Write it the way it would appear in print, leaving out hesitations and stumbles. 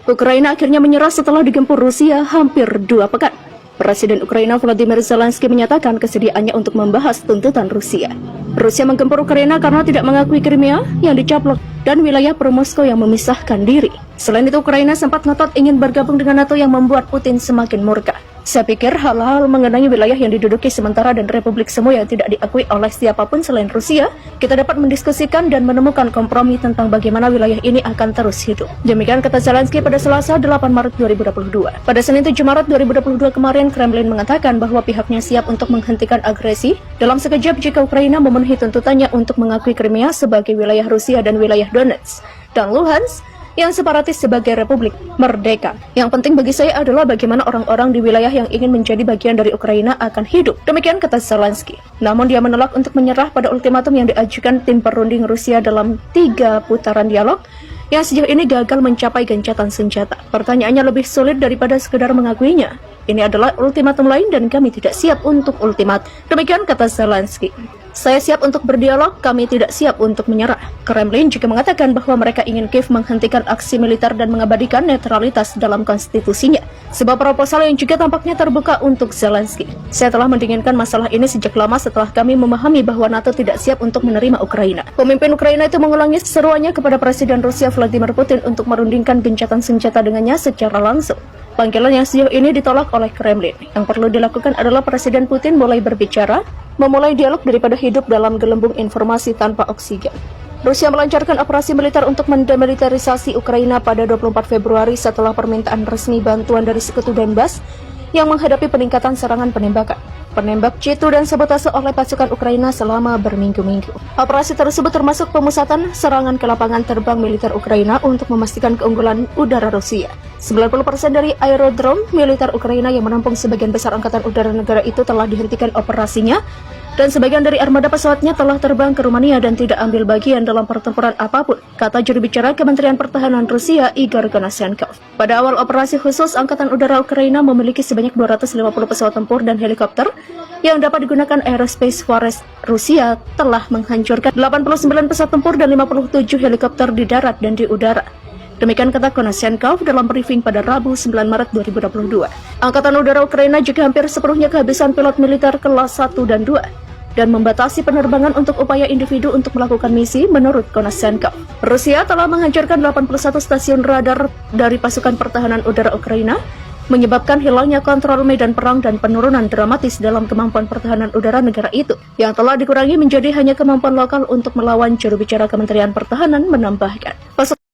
Ukraina akhirnya menyerah setelah digempur Rusia hampir 2 pekan. Presiden Ukraina Volodymyr Zelensky menyatakan kesediaannya untuk membahas tuntutan Rusia. Rusia menggempur Ukraina karena tidak mengakui Crimea yang dicaplok dan wilayah pro-Moskow yang memisahkan diri. Selain itu, Ukraina sempat ngotot ingin bergabung dengan NATO yang membuat Putin semakin murka. Saya pikir hal-hal mengenai wilayah yang diduduki sementara dan republik semua yang tidak diakui oleh siapapun selain Rusia, kita dapat mendiskusikan dan menemukan kompromi tentang bagaimana wilayah ini akan terus hidup. Demikian kata Zelensky pada Selasa 8 Maret 2022. Pada Senin 7 Maret 2022 kemarin, Kremlin mengatakan bahwa pihaknya siap untuk menghentikan agresi dalam sekejap jika Ukraina memenuhi tuntutannya untuk mengakui Crimea sebagai wilayah Rusia dan wilayah Donetsk dan Luhansk yang separatis sebagai republik merdeka. Yang penting bagi saya adalah bagaimana orang-orang di wilayah yang ingin menjadi bagian dari Ukraina akan hidup. Demikian kata Zelensky. Namun dia menolak untuk menyerah pada ultimatum yang diajukan tim perunding Rusia dalam 3 putaran dialog yang sejauh ini gagal mencapai gencatan senjata. Pertanyaannya lebih sulit daripada sekedar mengakuinya. Ini adalah ultimatum lain dan kami tidak siap untuk ultimat. Demikian kata Zelensky. Saya siap untuk berdialog, kami tidak siap untuk menyerah. Kremlin juga mengatakan bahwa mereka ingin Kiev menghentikan aksi militer dan mengabadikan netralitas dalam konstitusinya. Sebuah proposal yang juga tampaknya terbuka untuk Zelensky. Saya telah mendinginkan masalah ini sejak lama setelah kami memahami bahwa NATO tidak siap untuk menerima Ukraina. Pemimpin Ukraina itu mengulangi seruannya kepada Presiden Rusia Vladimir Putin untuk merundingkan gencatan senjata dengannya secara langsung. Panggilan yang sejauh ini ditolak oleh Kremlin. Yang perlu dilakukan adalah Presiden Putin mulai berbicara, memulai dialog daripada hidup dalam gelembung informasi tanpa oksigen. Rusia melancarkan operasi militer untuk mendemilitarisasi Ukraina pada 24 Februari setelah permintaan resmi bantuan dari Sekutu Donbas yang menghadapi peningkatan serangan penembakan, penembak jitu dan sabotase oleh pasukan Ukraina selama berminggu-minggu. Operasi tersebut termasuk pemusatan serangan ke lapangan terbang militer Ukraina untuk memastikan keunggulan udara Rusia. 90% dari aerodrom militer Ukraina yang menampung sebagian besar angkatan udara negara itu telah dihentikan operasinya, dan sebagian dari armada pesawatnya telah terbang ke Rumania dan tidak ambil bagian dalam pertempuran apapun, kata juru bicara Kementerian Pertahanan Rusia Igor Konashenkov. Pada awal operasi khusus, Angkatan Udara Ukraina memiliki sebanyak 250 pesawat tempur dan helikopter yang dapat digunakan. Aerospace Force Rusia telah menghancurkan 89 pesawat tempur dan 57 helikopter di darat dan di udara. Demikian kata Konashenkov dalam briefing pada Rabu 9 Maret 2022. Angkatan Udara Ukraina juga hampir sepenuhnya kehabisan pilot militer kelas 1 dan 2 dan membatasi penerbangan untuk upaya individu untuk melakukan misi, menurut Konashenkov. Rusia telah menghancurkan 81 stasiun radar dari pasukan pertahanan udara Ukraina, menyebabkan hilangnya kontrol medan perang dan penurunan dramatis dalam kemampuan pertahanan udara negara itu, yang telah dikurangi menjadi hanya kemampuan lokal untuk melawan. Juru bicara Kementerian Pertahanan menambahkan.